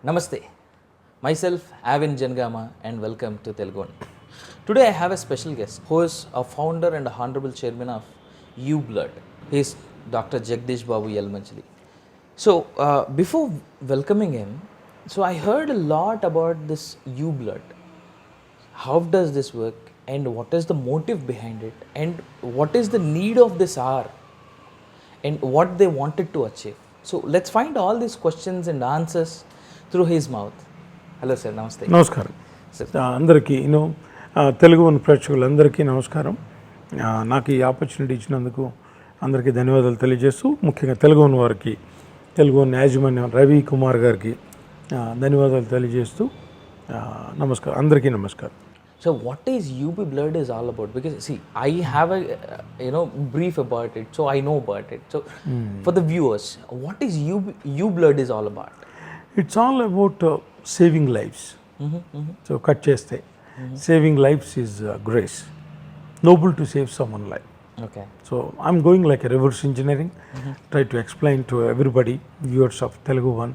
Namaste. Myself Aawin Janagam and welcome to TeluguOne. Today I have a special guest who is a founder and a honorable chairman of UBlood. He is Dr. Jagadeesh Yalamanchili. So before welcoming him, so I heard a lot about this UBlood. How does this work and what is the motive behind it and what is the need of this hour and what they wanted to achieve. So let's find all these questions and answers through his mouth. Hello sir, namaste. నమస్కారం అందరికీ తెలుగువన్ ప్రేక్షకులందరికీ నమస్కారం. నాకు ఈ opportunity ఇచ్చినందుకు అందరికీ ధన్యవాదాలు తెలియజేస్తూ, ముఖ్యంగా తెలుగువన్ వారికి, తెలుగువన్ యాజమాన్యం రవి కుమార్ గారికి ధన్యవాదాలు తెలియజేస్తూ నమస్కారం, అందరికీ నమస్కారం. So what is UBlood is all about? Because see, I have a brief about it, so I know about it. So for the viewers, what is UBlood is all about? It's all about saving lives. So cut చేస్తే saving lives is grace. Noble to save someone's life. Okay. So I'm going like a reverse engineering, try to explain to everybody, viewers of TeluguOne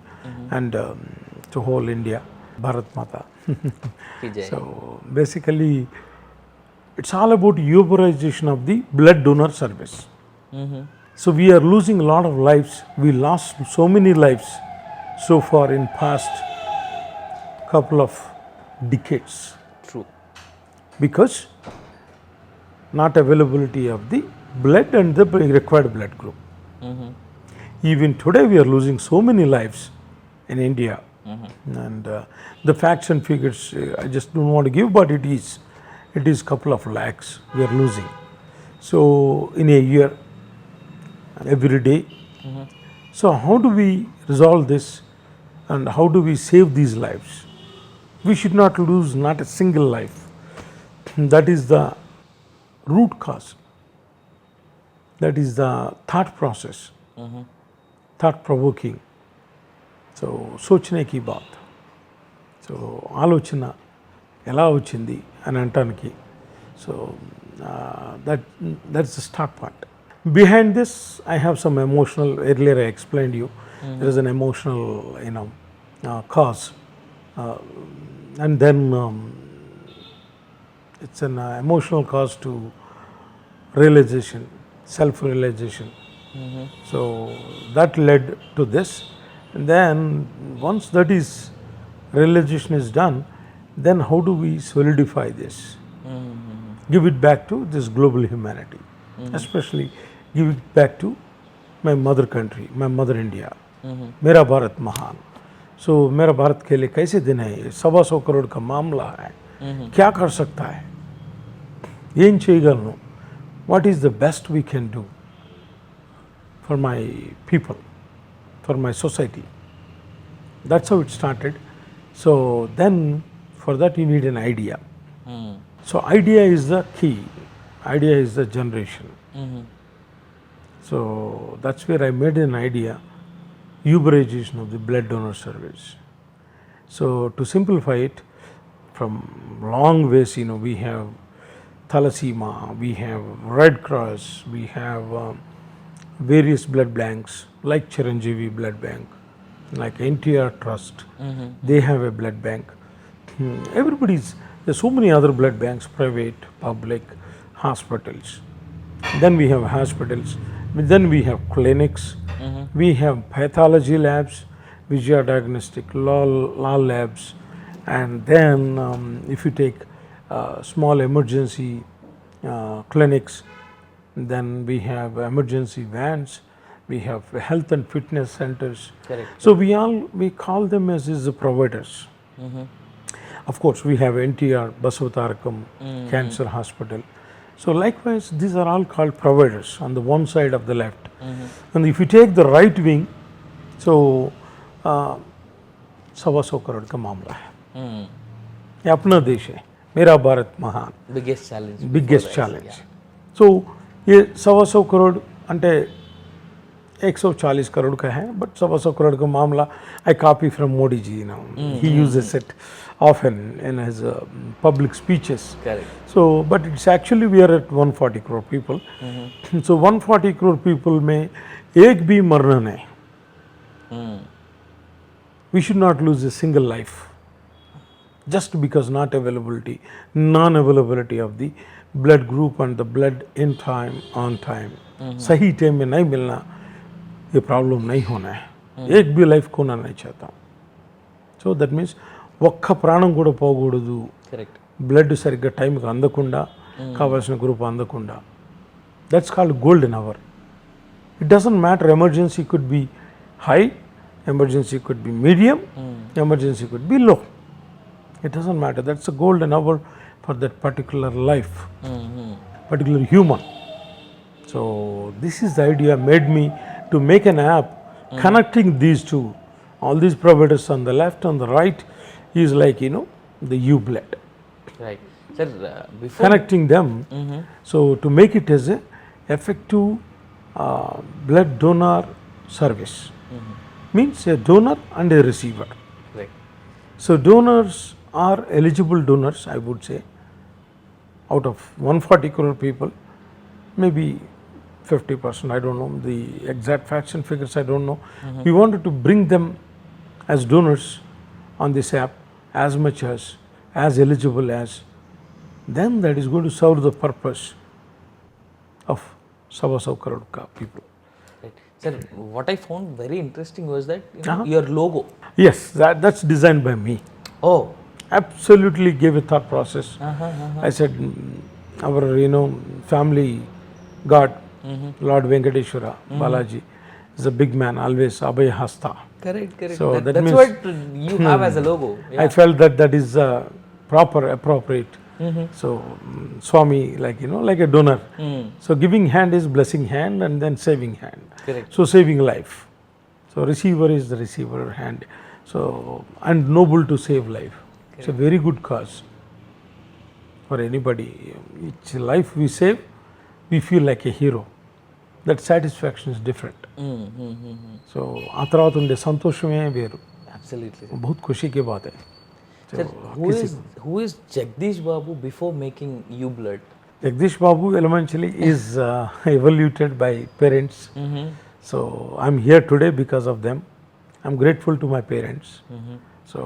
and to whole India, Bharat Mata. So basically it's all about uberization of the blood donor service. So we are losing a lot of lives. We lost so many lives so far in past couple of decades. True. Because not availability of the blood and the required blood group. Even today we are losing so many lives in India. And the facts and figures I just don't want to give, but it is couple of lakhs we are losing. So in a year, every day. So how do we resolve this and how do we save these lives? We should not lose not a single life. That is the root cause. That is the thought process. Thought provoking. So सोचने की बात. So ఆలోచన ఎలా వచ్చింది అని అంటానికి. So that's the start part. Behind this I have some emotional, earlier I explained you, there is an emotional cause, and then it's an emotional cause to realization, self-realization. So that led to this. And then once that is realization is done, then how do we solidify this? Give it back to this global humanity, especially give it back to my mother country, my mother India. मेरा भारत महान. So मेरा भारत के लिए कैसे दिन है? 125 करोड़ का मामला है. क्या कर सकता है? ఏం చేయగలను? What is the best we can do for my people, for my society? That's how it started. So then for that you need an idea. So idea is the key. Idea is the generation. So that's where I made an idea, uberization of the blood donor service. So to simplify it, from long ways, we have thalassemia, we have Red Cross, we have various blood banks like Chiranjeevi Blood Bank, like NTR Trust. They have a blood bank. There's so many other blood banks, private, public, hospitals. Then we have hospitals. Then we have clinics. We have pathology labs, Vijaya Diagnostic, law labs. And then if you take small emergency clinics, then we have emergency vans, we have health and fitness centers. Correct. So we call them as the providers. Of course we have NTR Basavatarakam Cancer Hospital. So likewise these are all called providers on the one side of the left. And if you take the right wing, so 125 crore का मामला है. ये अपना देश है, मेरा भारत महान. Biggest challenge. So ये 125 करोड़ అంటే 140 करोड़ का है, but 125 करोड़ का मामला I copy from Modi ji. He uses it often in his public speeches. Correct. So but it's actually we are at 140 crore people. So 140 crore people में एक भी मरना नहीं. we should not lose a single life just because non-availability of the blood group and the blood in time, on time. सही time में नहीं मिलना, ये प्रॉब्लम नहीं होना है. एक भी लाइफ खोना नहीं चाहता. సో దట్ మీన్స్ ఒక్క ప్రాణం కూడా పోకూడదు. కరెక్ట్. బ్లడ్ సరిగ్గా టైంకి అందకుండా, కావాల్సిన గ్రూప్ అందకుండా. That's called golden hour. It doesn't matter, emergency could be high, emergency could be medium, emergency could be low. It doesn't matter. That's a golden hour for that particular life, particular human. So this is the idea made me to make an app connecting these two. All these providers on the left, on the right is like, the UBlood. Right. Sir, before connecting them. So to make it as a effective blood donor service, means a donor and a receiver. Right. So donors are eligible donors, I would say. Out of 140 crore people, maybe 50%, I don't know the exact facts and figures, I don't know. We wanted to bring them as donors on this app as much as eligible as, then that is going to serve the purpose of Sawa crore people. Right. Sir, what I found very interesting was that your logo. Yes, that's designed by me. Oh. Absolutely gave a thought process. I said, our family god, Lord Venkateshwara, Balaji, is a big man, always Abhay Hasta. Correct. So that's means, what you have as a logo. Yeah. I felt that is proper, appropriate. So Swami, like a donor. So giving hand is blessing hand, and then saving hand. Correct. So saving life. So receiver is the receiver hand. So, and noble to save life. It's a very good cause for anybody. Each life we save, we feel like a hero. That satisfaction is different. So आ तरह उनके संतोष में वेरू. Absolutely. बहुत खुशी की बात है. Sir, who is Jagadeesh Babu before making UBlood? Jagadeesh Babu Yalamanchili is evaluated by parents. So I'm here today because of them. I'm grateful to my parents. So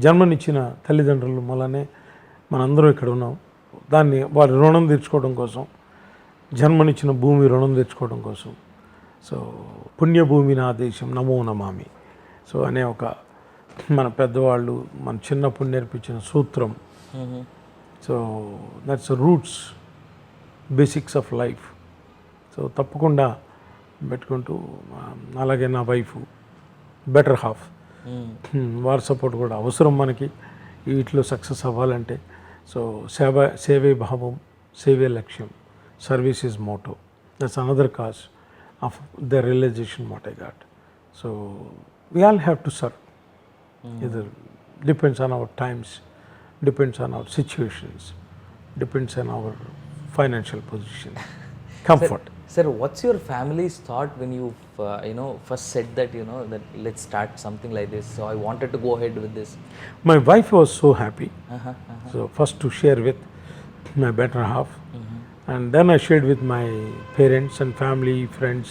జన్మనిచ్చిన తల్లిదండ్రులు మూలనే మనందరం ఇక్కడ ఉన్నాం. దాన్ని వారి రుణం తీర్చుకోవడం కోసం, జన్మనిచ్చిన భూమి రుణం తీర్చుకోవడం కోసం, సో పుణ్యభూమి నా దేశం నమో నమామి సో అనే ఒక మన పెద్దవాళ్ళు మన చిన్నప్పుడు నేర్పించిన సూత్రం. So that's roots, basics of life. So తప్పకుండా పెట్టుకుంటూ, అలాగే నా వైఫ్ బెటర్ హాఫ్, వారి సపోర్ట్ కూడా అవసరం మనకి వీటిలో సక్సెస్ అవ్వాలంటే. సో సేవే భావం, సేవే లక్ష్యం, service is motto. That's another cause of the realization what I got. So we all have to serve. Either depends on our times, depends on our situations, depends on our financial position, comfort. Sir, what's your family's thought when you first said that that let's start something like this? So I wanted to go ahead with this. My wife was so happy. So first to share with my better half, and then I shared with my parents and family, friends,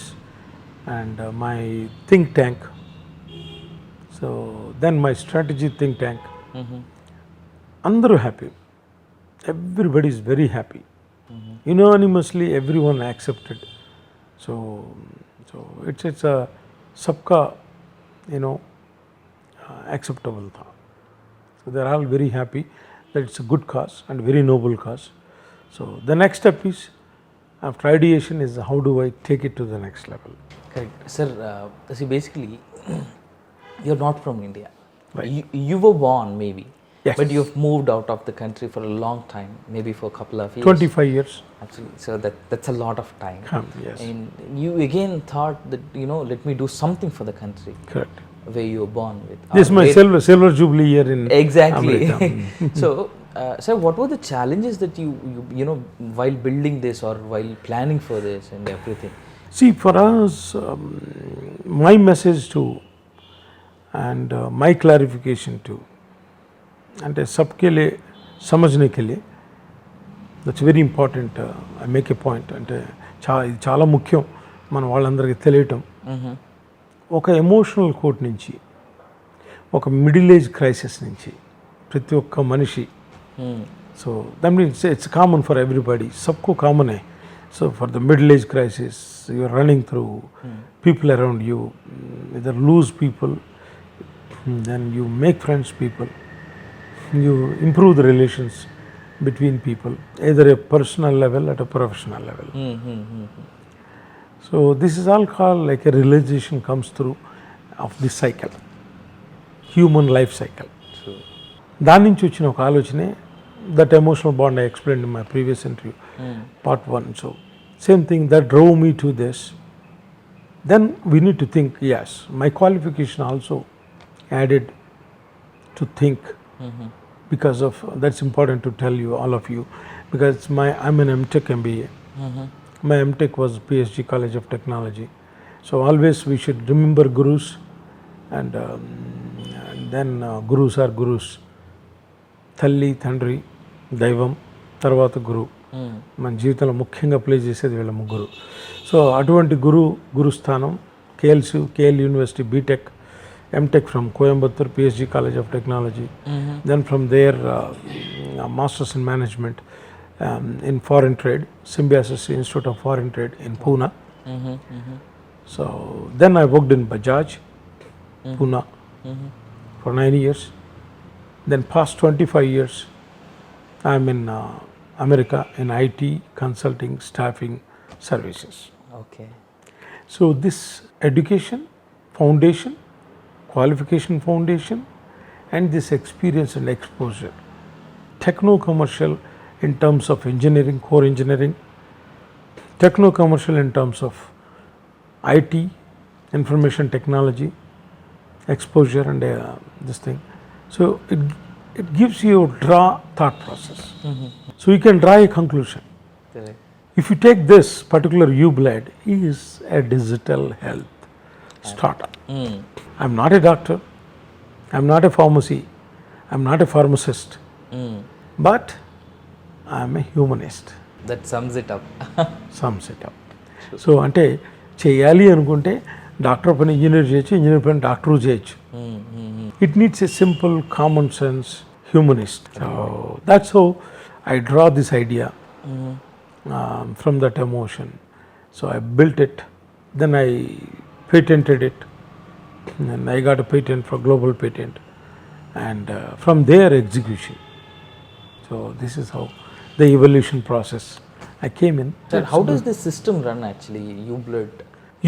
and my think tank. So then my strategy think tank. Andaru happy. Everybody is very happy. Unanimously everyone accepted. So it's a sabka acceptable tha. So they're all very happy that it's a good cause and very noble cause. So the next step is, after ideation, is how do I take it to the next level. Correct. Sir, see, basically you're not from India. Right. You were born maybe. Yes. But you've moved out of the country for a long time, maybe for a couple of years. 25 years. Absolutely. So that's a lot of time. Yes. And you again thought that, let me do something for the country. Correct. Where you were born with. This is my silver jubilee year in exactly. America. So, sir, what were the challenges that you while building this or while planning for this and everything? See, for us, my message to and my clarification to, అంటే సబ్కే లే సమజ్నే కే లియే, that's very important. I make a point. అంటే ఇది చాలా ముఖ్యం మన వాళ్ళందరికీ తెలియటం. ఒక ఎమోషనల్ కోట్ నుంచి ఒక మిడిల్ ఏజ్ క్రైసిస్ నుంచి ప్రతి ఒక్క మనిషి, so that means it's common for everybody, సబ్కు కామనే. So for the middle age crisis you are running through, people around you either lose people, then you make friends people, you improve the relations between people, either a personal level at a professional level. So this is all called like a realization comes through of this cycle, human life cycle. దాని నుంచి వచ్చిన ఒక ఆలోచనే that emotional bond I explained in my previous interview, part 1. So same thing that drove me to this. Then we need to think, yes, my qualification also added to think, because of that's important to tell you, all of you, because I'm an MTech MBA. My MTech was PSG College of Technology. So always we should remember gurus, and then gurus are gurus. Thalli, Thandri, Daivam, తర్వాత గురు. మన జీవితంలో ముఖ్యంగా play చేసేది వీళ్ళ ముగ్గురు. So అటువంటి గురుస్థానం KL university BTech, MTech from Coimbatore PhD college of technology, then from there masters in management in foreign trade, Symbiosis institute of foreign trade in Poona. So then I worked in Bajaj Poona for 9 years. Then past 25 years I am in America in IT consulting staffing services. Okay. So this education foundation, qualification foundation, and this experience and exposure, techno commercial in terms of engineering, core engineering, techno commercial in terms of IT, information technology, exposure, and this thing. So it gives you a thought process. So you can draw a conclusion. Correct. If you take this particular UBlood is a digital health startup. I'm not a doctor, I'm not a pharmacy, I'm not a pharmacist, but I'm a humanist. That sums it up. Sums it up. So అంటే చేయాలి అనుకుంటే doctor పని engineer చేయొచ్చు, engineer పని doctor చేయొచ్చు. It needs a simple common sense humanist. So that's how I draw this idea from that emotion. So I built it, then I patented it, and I got a patent for global patent, and from there execution. So this is how the evolution process I came in. Sir, how does this system run actually, UBlood?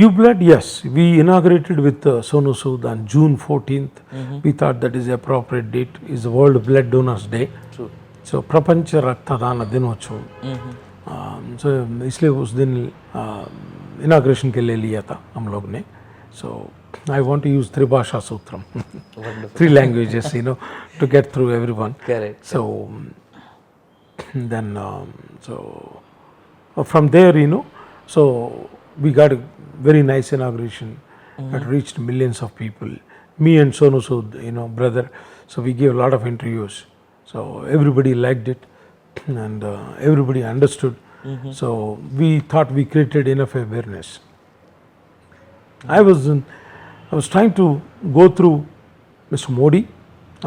UBlood, yes, we inaugurated with Sonu Sood on June 14th. We thought that is the appropriate date, is the World Blood Donors Day. True. So प्रपंच रक्तदान दिनोत्सव, so इसलिए उस दिन inauguration के लिए लिया था हम लोग ने. So I want to use त्रिभाषा सूत्रम, Wonderful. 3 languages, to get through everyone. Correct. So then so from there, so we got a very nice inauguration. It reached millions of people. Me and Sonu Sood, brother. So we gave a lot of interviews. So everybody liked it, and everybody understood. So we thought we created enough awareness. I was trying to go through Mr. Modi,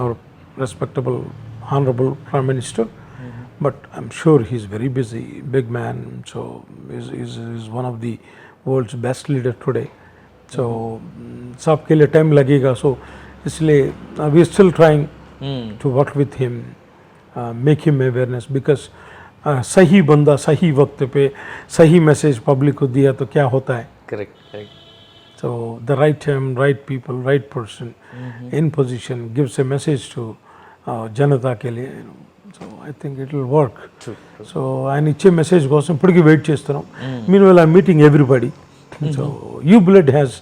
our respectable, honorable Prime Minister, but I'm sure he's very busy, big man. So he's one of the world's best leader today. So सबके लिए time लगेगा. So इसलिए we are still trying to work with him, make him awareness, because सही बंदा सही वक्त पे सही मैसेज पब्लिक को दिया तो क्या होता है. Correct. So the right time, right people, right person in position gives a message to जनता के लिए. So I think it will work. True. సో ఆయన ఇచ్చే మెసేజ్ కోసం ఇప్పటికీ వెయిట్ చేస్తున్నాం. Meanwhile I'm meeting everybody. So UBlood has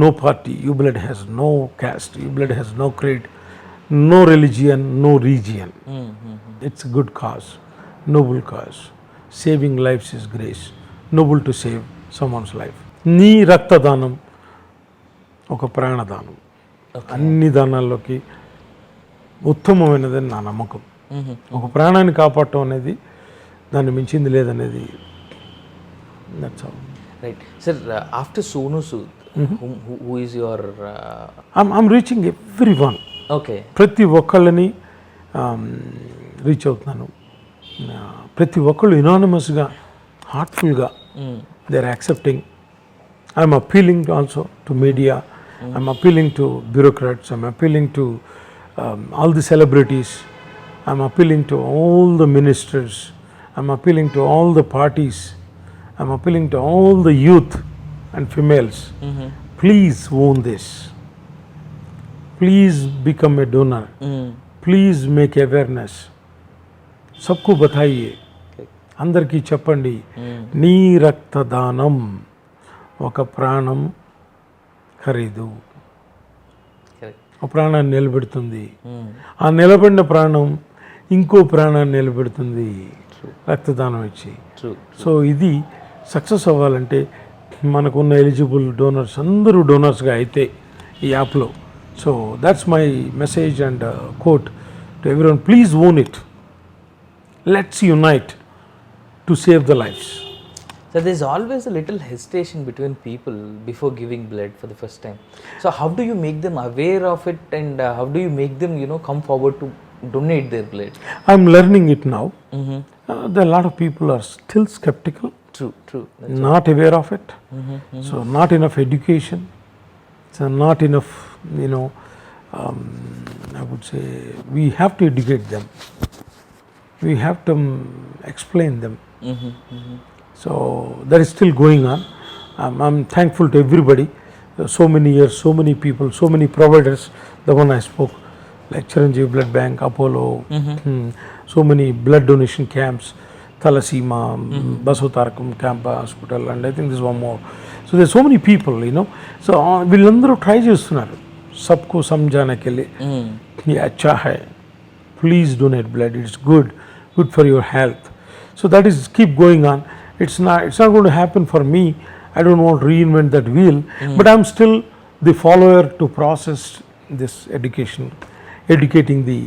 no party, UBlood has no caste, UBlood has no creed, no religion, no region. It's a good cause, noble cause. Saving lives is grace. Noble to save someone's life. నీ రక్తదానం ఒక ప్రాణదానం. అన్ని దానాల్లోకి ఉత్తమమైనదని నా నమ్మకం. ఒక ప్రాణాన్ని కాపాడటం అనేది దాన్ని మించింది లేదనేది. That's all. Right. Sir, after Sonu Sood, who is your... I'm reaching everyone. Okay. ప్రతి ఒక్కళ్ళని రీచ్ అవుతున్నాను. ప్రతి ఒక్కళ్ళు ఇనానిమస్గా హార్ట్ఫుల్గా they are accepting. I'm appealing also to media, I'm appealing to bureaucrats, I'm appealing to all the celebrities, I'm appealing to all the ministers, I'm appealing to all the parties, I'm appealing to all the youth and females. Please own this. Please become a donor. Please make awareness. सबको बताइए, అందరికీ చెప్పండి, నీ రక్తదానం ఒక ప్రాణం ఖరీదు. ఆ ప్రాణాన్ని నిలబెడుతుంది. ఆ నిలబడిన ప్రాణం ఇంకో ప్రాణాన్ని నిలబెడుతుంది రక్తదానం ఇచ్చి. సో ఇది సక్సెస్ అవ్వాలంటే మనకున్న ఎలిజిబుల్ డోనర్స్ అందరూ డోనర్స్గా అయితే ఈ యాప్లో. So that's my message and quote to everyone. Please own it. Let's unite to save the lives. So there's always a little hesitation between people before giving blood for the first time. So how do you make them aware of it, and how do you make them, come forward to donate their blood? I'm learning it now. There are a lot of people are still skeptical. True. Not aware of it. So not enough education. So not enough, I would say we have to educate them. We have to explain them. So that is still going on. I'm thankful to everybody. So many years, so many people, so many providers. The one I spoke, like Chiranjeev Blood Bank, Apollo, so many blood donation camps, Thalasseema, Basotarakam Camp Hospital, and I think there's one more. So there's so many people, So వీళ్ళందరూ try చేస్తున్నారు सबको समझाने के लिए ये अच्छा है. Please donate blood. It's good for your health. So that is keep going on. It's not going to happen for me. I don't want to reinvent that wheel, but I'm still the follower to process this educating the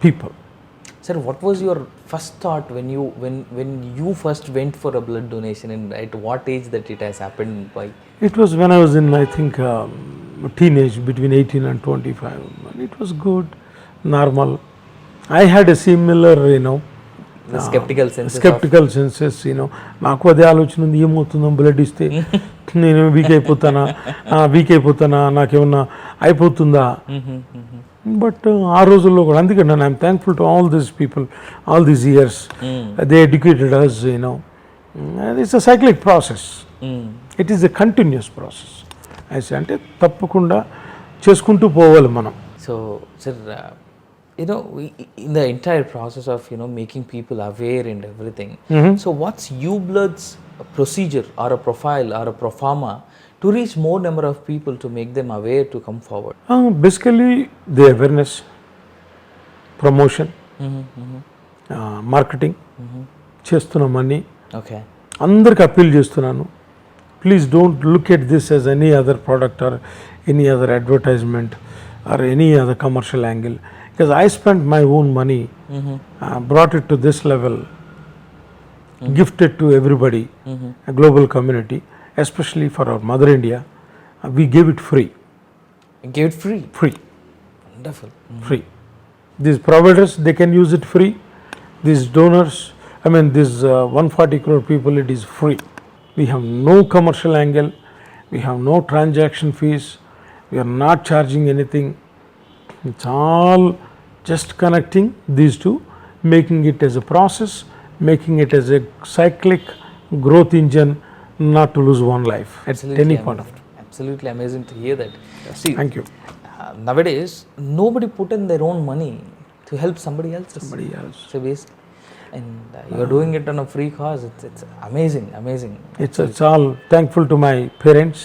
people. Sir, what was your first thought when you first went for a blood donation, and at what age that it has happened? Why? It was when I was in, I think, teenage, between 18 and 25. And it was good, normal. I had a similar, The skeptical senses. నాకు అదే ఆలోచన ఉంది, ఏమవుతుందో blood ఇస్తే నేను week అయిపోతానా, నాకేమన్నా అయిపోతుందా. But ఆ రోజుల్లో కూడా అందుకే నేను I'm thankful to all these people, all these years. They educated us. It's a cyclic process. It is a continuous process. అంటే తప్పకుండా చేసుకుంటూ పోవాలి మనం. So sir, in the entire process of making people aware and everything, so what's UBlood's procedure or a profile or a proforma to reach more number of people to make them aware to come forward? Basically the awareness, promotion, marketing చేస్తున్నామని okay, అందరికి appeal చేస్తున్నాను. Please don't look at this as any other product or any other advertisement or any other commercial angle. Because I spent my own money, brought it to this level, gifted to everybody, a global community, especially for our mother India. We gave it free. You gave it free? Free. Wonderful. Free. These providers, they can use it free. These donors, these 140 crore people, it is free. We have no commercial angle. We have no transaction fees. We are not charging anything. It's all just connecting these two, making it as a process, making it as a cyclic growth engine, not to lose one life at any point of time. Absolutely amazing to hear that. See, thank you. Nowadays, nobody put in their own money to help somebody else. So basically, and you're doing it on a free cause. It's amazing. It's all thankful to my parents,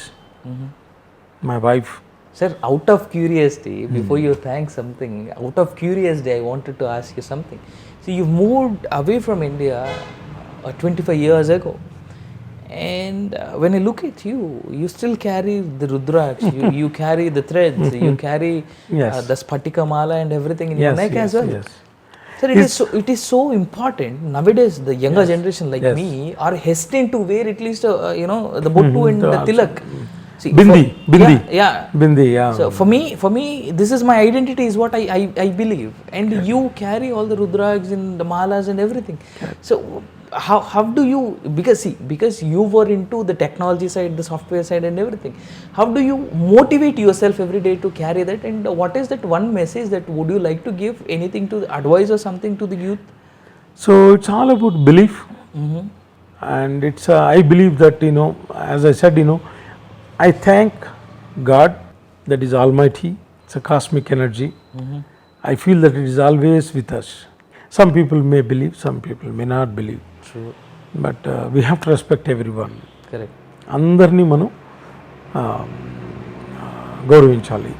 my wife. Sir, out of curiosity, before you thank something, out of curiosity, I wanted to ask you something. So you moved away from India 25 years ago, and when I look at you, you still carry the Rudraksh, you carry the threads, you carry the Spatika Mala and everything in your neck as well. Yes. Sir, it is so important. Nowadays, the younger generation like me are hesitant to wear at least the bottu and the tilak. See, Bindi, Bindi. Yeah. Bindi, yeah. So for me, this is my identity, is what I believe. And you carry all the rudraks and the malas and everything. So how do you, because you were into the technology side, the software side and everything, how do you motivate yourself every day to carry that? And what is that one message that would you like to give, anything to advise or something to the youth? So it's all about belief. And it's I believe that, as I said, I thank God, that is Almighty. It's a cosmic energy. I feel that it is always with us. Some people may believe, some people may not believe. True. But we have to respect everyone. Correct. అందరినీ మనం గౌరవించాలి.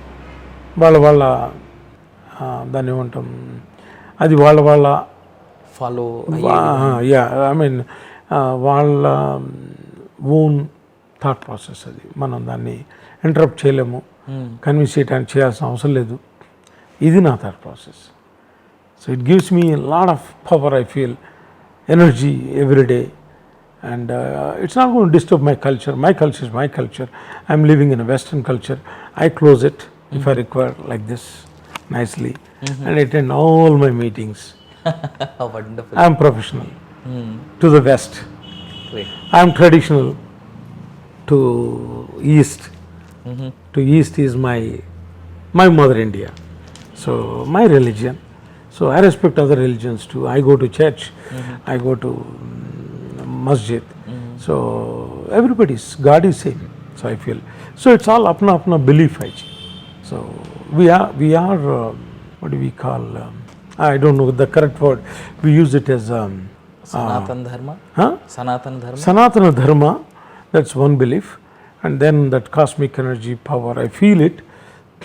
వాళ్ళ దాన్ని ఏమంటాం, అది వాళ్ళ Follow. I mean వాళ్ళ own thought process. అది మనం దాన్ని ఇంటరప్ట్ చేయలేము, కన్విన్స్ చేయడానికి చేయాల్సిన అవసరం లేదు. ఇది నా thought process. So it gives me lot of power, I feel energy every day. And it's not going to disturb my culture. My culture is my culture. I'm living in a Western culture. I close it if I require, like this, nicely, and attend all my meetings. Wonderful. I'm professional to the West. Great. I'm traditional to East. To East is my mother India. So my religion. So I respect other religions too. I go to church. I go to masjid. So everybody's God is same. So I feel. So it's all apna belief. So we are what do we call? I don't know the correct word. We use it as Sanatana Dharma. Sanatana Dharma. Sanatana Dharma. That's one belief, and then that cosmic energy power. I feel it,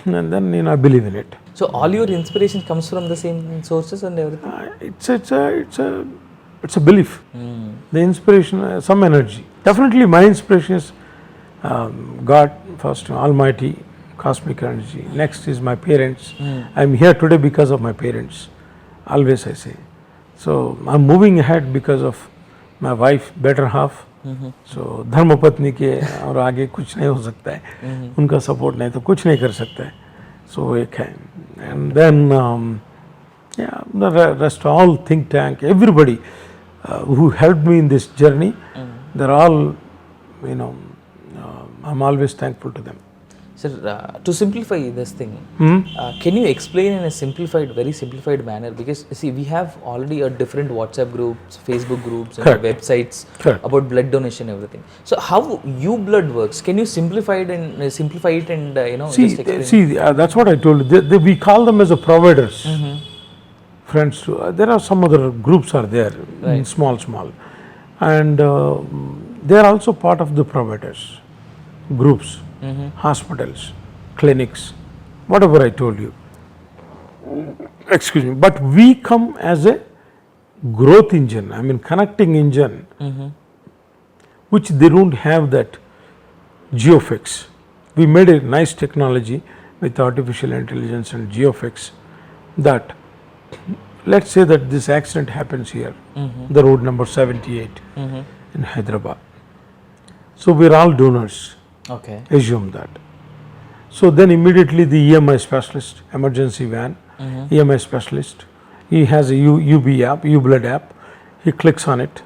and then I believe in it. So all your inspiration comes from the same sources and everything. It's a belief. The inspiration, some energy. Definitely, my inspiration is God first, Almighty, cosmic energy. Next is my parents. I'm here today because of my parents. Always I say. So I'm moving ahead because of my wife, better half. So धर्मपत्नी के और आगे कुछ नहीं हो सकता है. उनका सपोर्ट नहीं तो कुछ नहीं कर सकता है. So एक है. And then the rest all think tank, everybody who helped me in this journey, they're all, I'm always thankful to them. Sir, to simplify this thing, can you explain in a very simplified manner? Because see, we have already a different WhatsApp groups, Facebook groups, and websites about blood donation, everything. So how UBlood works? Can you simplify it and just explain? See, that's what I told you. We call them as a providers. Friends too. There are some other groups are there, small, and they are also part of the providers groups. Hospitals, clinics, whatever I told you. Excuse me. But we come as a growth engine, I mean connecting engine, which they don't have that geofix. We made a nice technology with artificial intelligence and geofix that, let's say that this accident happens here, the road number 78 in Hyderabad. So we're all donors. Okay. Assume that. So then immediately the EMI specialist, emergency van, EMI specialist, he has a UBlood app. He clicks on it.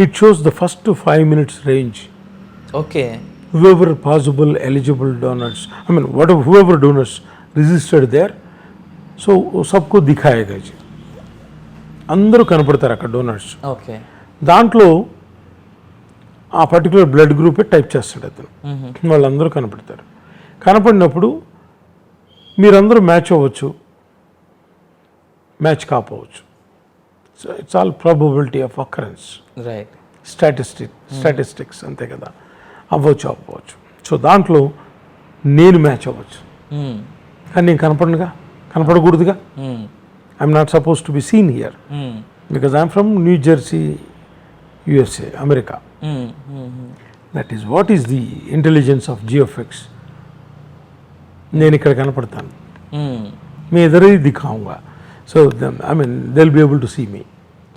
It shows the first to 5 minutes range. Okay. Whoever possible eligible donors, I mean whoever donors registered there, so सबको दिखाएगा जी. అందరూ కనపడతారు అక్కడ donors. Okay. దాంట్లో ఆ particular blood group type చేస్తాడు అతను. వాళ్ళందరూ కనపడతారు. కనపడినప్పుడు మీరందరూ మ్యాచ్ అవ్వచ్చు, మ్యాచ్ కాపోవచ్చు. So it's all probability of occurrence. Right. Statistics అంతే కదా, అవ్వచ్చు. సో దాంట్లో నేను మ్యాచ్ అవ్వచ్చు, కానీ నేను కనపడకూడదుగా. I'm not suppose to be seen here because I'm from New Jersey, USA, America. That is what is the intelligence of geofix. నేను ఇక్కడ కనపడతాను, మీ ఎదురు దిఖాऊंगा. So they'll be able to see me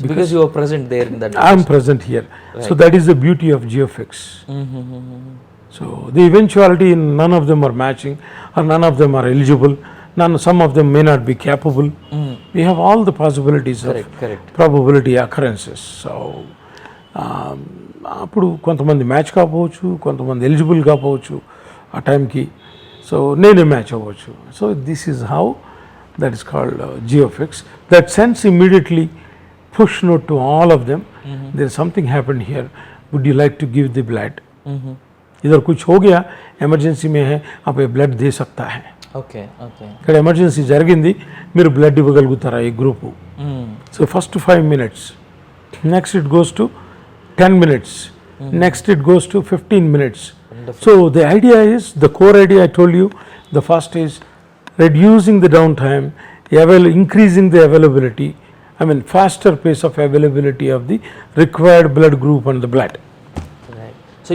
because you are present there in that. I am present here. Right. So that is the beauty of geofix. So the eventuality, none of them are matching, or none of them are eligible. Some of them may not be capable. We have all the possibilities correct. of probability occurrences. So అప్పుడు కొంతమంది match కాకపోవచ్చు, కొంతమంది eligible కాకపోవచ్చు ఆ టైంకి. So నేనే match అవ్వచ్చు. So this is how that is called geofix. That sends immediately push note to all of them. There is something happened here. Would you like to give the blood? इधर कुछ हो गया, emergency में है, आप ये blood दे सकता है. ఓకే ఇక్కడ ఎమర్జెన్సీ జరిగింది, మీరు బ్లడ్ ఇవ్వగలుగుతారా ఈ group. So first 5 minutes, next it goes to 10 minutes, next it goes to 15 minutes. So the idea is, the core idea I told you, the first is reducing the downtime, increasing the availability, faster pace of availability of the required blood group and the blood. Right. So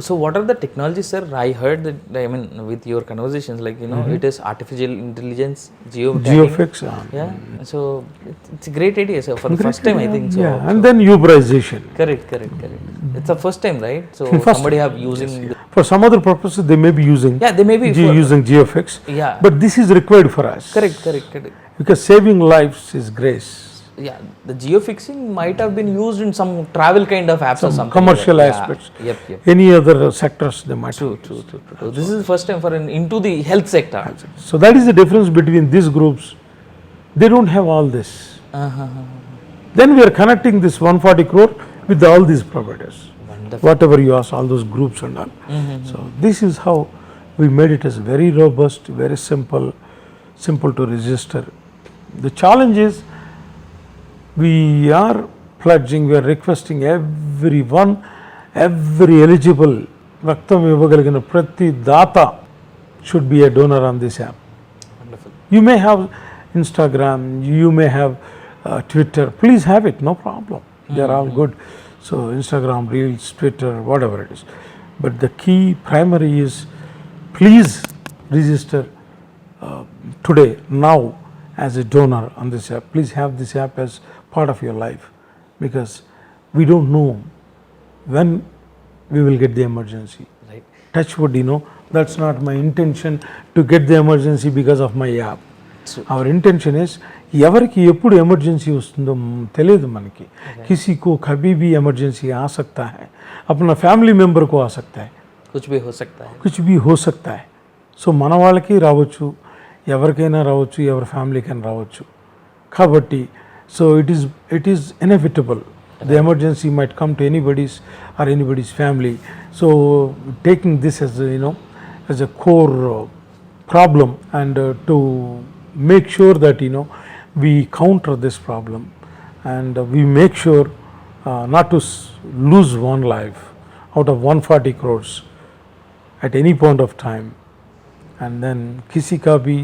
so what are the technologies, sir? I heard that, with your conversations, it is artificial intelligence, Geofix. Yeah. So it's a great idea, sir. For the first time, I think so. Yeah, and then Uberization. Correct. It's the first time, right? So somebody have using. For some other purposes, they may be using. Yeah, they may be using Geofix. Yeah. But this is required for us. Correct. Because saving lives is grace. Yeah, the geofixing might have been used in some travel kind of apps or something. Commercial aspects. Yep. Any other sectors they might. True. This is the first time for into the health sector. So that is the difference between these groups. They don't have all this. Then we are connecting this 140 crore with all these providers. Wonderful. Whatever you ask, all those groups and all. So this is how we made it as very robust, very simple to register. The challenge is, we are pledging, we are requesting everyone, every eligible raktam ivvagalagina prati data should be a donor on this app. Wonderful. You may have Instagram, you may have Twitter. Please have it, no problem. They are all good. So Instagram, Reels, Twitter, whatever it is. But the key primary is, please register today, now, as a donor on this app. Please have this app as part of your life, because we don't know when we will get the emergency. Right. Touch wood, that's not my intention to get the emergency because of my app. True. Our intention is, ఎవరికి ఎప్పుడు emergency వస్తుందో తెలియదు మనకి. किसी को कभी भी emergency आ सकता है, अपना ఫ్యామిలీ మెంబర్ को आ सकता है, कुछ भी हो सकता है. कुछ भी हो सकता है. సో మన వాళ్ళకి రావచ్చు, ఎవరికైనా రావచ్చు, ఎవరి ఫ్యామిలీకైనా రావచ్చు. కాబట్టి so it is inevitable. The emergency might come to anybody's or anybody's family. So taking this as a core problem, and to make sure that we counter this problem, and we make sure not to lose one life out of 140 crores at any point of time, and then किसी का भी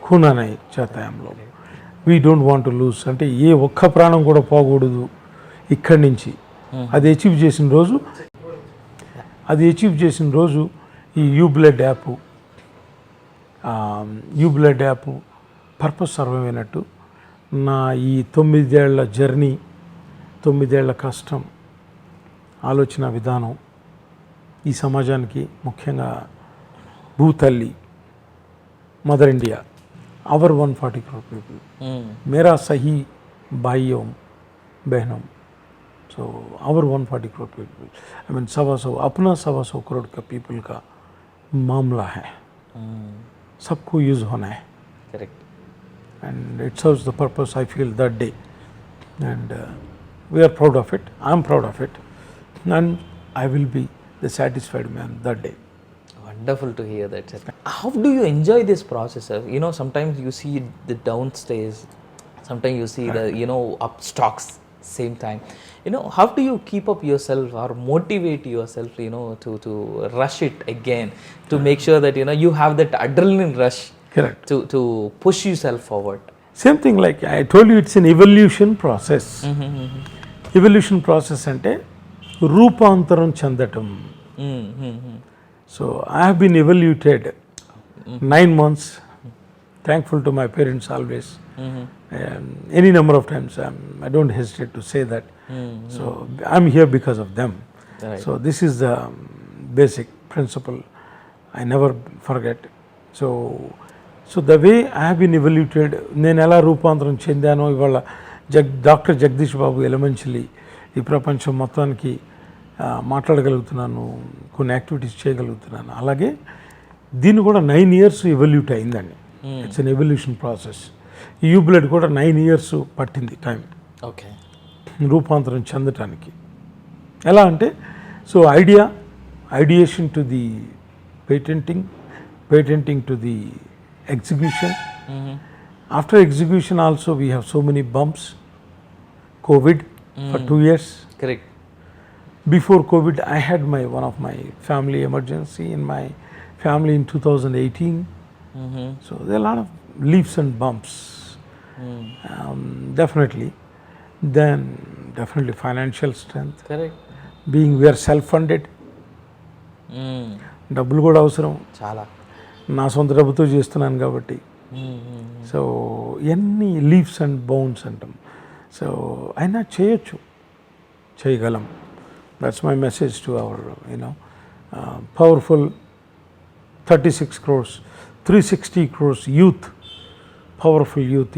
खूना नहीं चाहता है हम लोग. We don't want to lose. అంటే ఏ ఒక్క ప్రాణం కూడా పోకూడదు ఇక్కడి నుంచి. అది అచీవ్ చేసిన రోజు ఈ UBlood యాప్ పర్పస్ సర్వ్ అయినట్టు. నా ఈ 9 ఏళ్ల జర్నీ, 9 ఏళ్ల కష్టం, ఆలోచన విధానం ఈ సమాజానికి, ముఖ్యంగా భూతల్లి mother India, our 140 crore people, मेरा सही भाइयों बहनों, so our 140 crore people, अपना 125 crore का people का मामला है. सबको यूज होना है. Correct. And it serves the purpose, I feel, that day, and we are proud of it. I am proud of it, and I will be the satisfied man that day. Wonderful to hear that, sir. How do you enjoy this process, sir? Sometimes you see the downstairs, sometimes you see the up stocks same time. How do you keep up yourself or motivate yourself to rush it again, to make sure that you have that adrenaline rush? Correct. To push yourself forward? Same thing, like I told you, it's an evolution process. Evolution process ante రూపాంతరం చెందటం. So I have been evaluated 9 months. Thankful to my parents always. Any number of times, I don't hesitate to say that. So I'm here because of them. Right. So this is basic principle I never forget. So the way I have been evaluated, నేను ఎలా రూపాంతరం చెందానో ఇవాళ doctor Jagadish బాబు ఎలమంచిలి ఈ ప్రపంచం మొత్తానికి మాట్లాడగలుగుతున్నాను, కొన్ని activities చేయగలుగుతున్నాను. అలాగే దీన్ని కూడా 9 years ఎవల్యూట్ అయిందండి. It's an evolution process. UBlood కూడా 9 years పట్టింది టైం ఓకే రూపాంతరం చెందటానికి. ఎలా అంటే so ideation to the patenting to the execution. After execution also we have so many bumps. COVID for 2 years. Correct. Before COVID I had one of my family emergency in my family in 2018. So there are a lot of leaps and bumps. Definitely. Then definitely financial strength. Correct. Being we are self-funded. డబ్బులు కూడా అవసరం. చాలా. నా సొంత డబ్బుతో చేస్తున్నాను కాబట్టి. So ఎన్ని లీవ్స్ అండ్ బౌన్స్ అంటాం. సో అయినా చేయగలం. That's my message to our powerful 36 crores, 360 crores youth, powerful youth,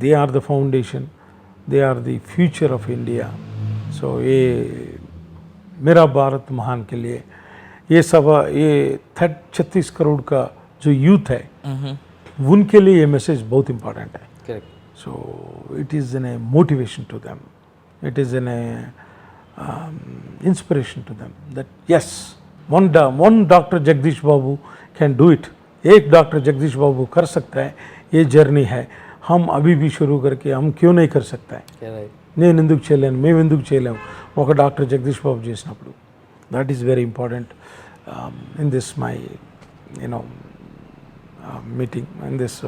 they are the foundation, they are the future of India. So ये मेरा भारत महान के लिए ये 36 करोड़ का जो यूथ है उनके लिए ये मैसेज बहुत इम्पॉर्टेंट है. Correct. So it is an a motivation to them, it is an a inspiration to them that yes, one Dr. Jagadish Babu can do it. एक डॉक्टर जगदीश बाबू कर सकता है. ये जर्नी है, हम अभी भी शुरू करके हम क्यों नहीं कर सकता है. నేను ఎందుకు చేయలేను, మేము ఎందుకు చేయలేము ఒక డాక్టర్ జగదీష్ బాబు చేసినప్పుడు. That is very important in this my meeting, in this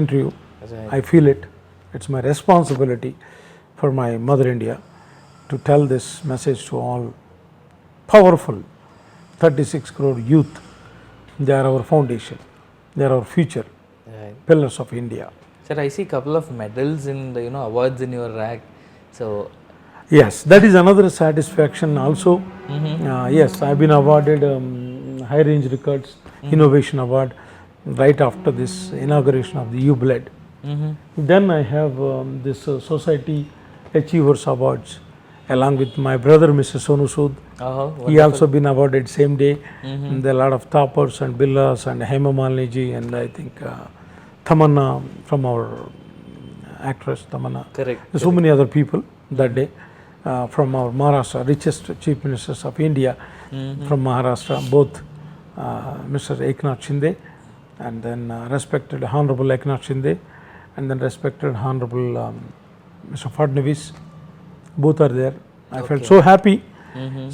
interview. I feel it's my responsibility for my mother India to tell this message to all powerful 36 crore youth. They are our foundation, they are our future, pillars of India. Sir, I see couple of medals in the awards in your rack. So yes, that is another satisfaction also. Yes, I have been awarded High Range Records Innovation Award right after this inauguration of the UBlood. Then I have this Society Achievers Awards along with my brother Mr. Sonu Sood. He also been awarded same day. And there are a lot of toppers and Billas and Hema Malini ji and I think Tamanna from our actress Tamanna. Correct. So many other people that day from our Maharashtra, richest chief ministers of India from Maharashtra, both Mr. Eknath Shinde and then respected Honorable Eknath Shinde and then respected Honorable Mr. Fadnavis. Both are there. I felt so happy.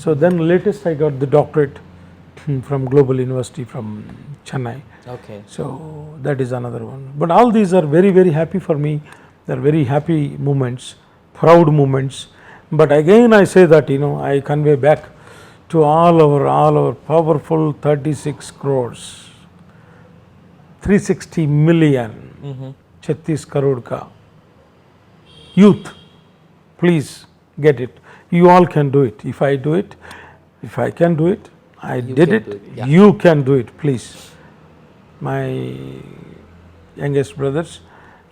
So then latest I got the doctorate from Global University from Chennai. okay. So that is another one. But all these are very, very happy for me. They are very happy moments, proud moments. But again I say that I convey back to all our powerful 36 crores, 360 million, 36 crore ka youth. Please get it. You all can do it. If I do it, if I can do it, I did it. Yeah. You can do it. Please, my youngest brothers,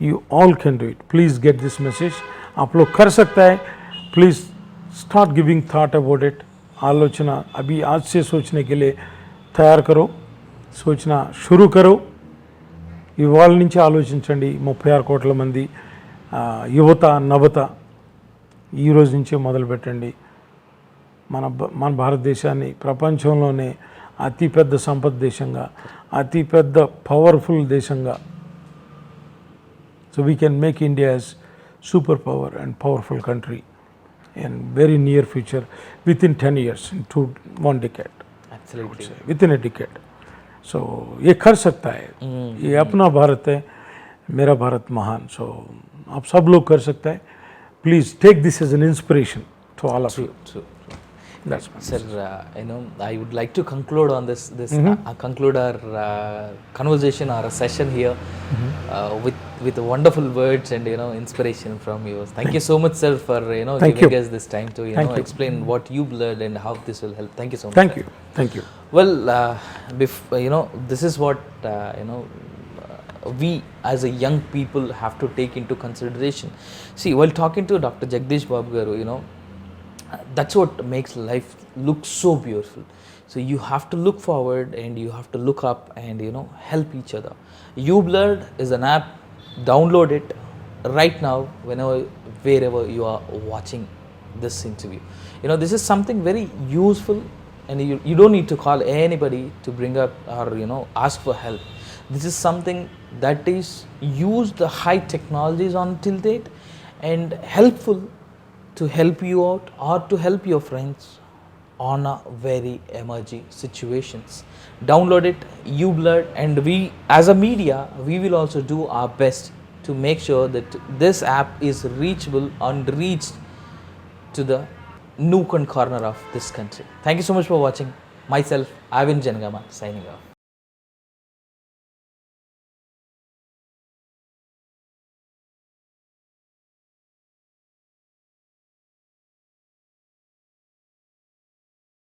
you all can do it. Please get this message. आप लोग कर सकता है. Please start giving thought about it. आलोचना अभी आज से सोचने के लिए तैयार करो, सोचना शुरू करो. ఇవాళ నుంచి ఆలోచించండి. 36 కోట్ల మంది యువత నవత ఈ రోజు నుంచే మొదలు పెట్టండి. మన భారతదేశాన్ని ప్రపంచంలోనే అతిపెద్ద సంపద దేశంగా, అతిపెద్ద పవర్ఫుల్ దేశంగా. So we can make India as super power and powerful country in very near future, within 10 years, into 1 decade. Absolutely. Within a decade. So ये कर सकता है. ये अपना भारत है, मेरा भारत महान. So आप सब लोग कर सकते हैं. Please take this as an inspiration to all of you. True. That's my Sir, I would like to conclude on this. Conclude our conversation or a session here with wonderful words and inspiration from you. Thank you so much, sir, for Thank giving you. us this time to Thank you. explain what UBlood and how this will help. Thank you so much. Thank sir. you. Thank you. Well, this is what we as a young people have to take into consideration. See, while talking to Dr. Jagadeesh Babu garu, that's what makes life look so beautiful. So you have to look forward and you have to look up and help each other. UBlood is an app. Download it right now, whenever, wherever you are watching this interview. This is something very useful, and you don't need to call anybody to bring up or ask for help. This is something that is used the high technologies on till date and helpful to help you out or to help your friends on a very emergency situations. Download it, UBlood, and we as a media, we will also do our best to make sure that this app is reachable and reached to the nook and corner of this country. Thank you so much for watching. Myself, Aawin, signing off.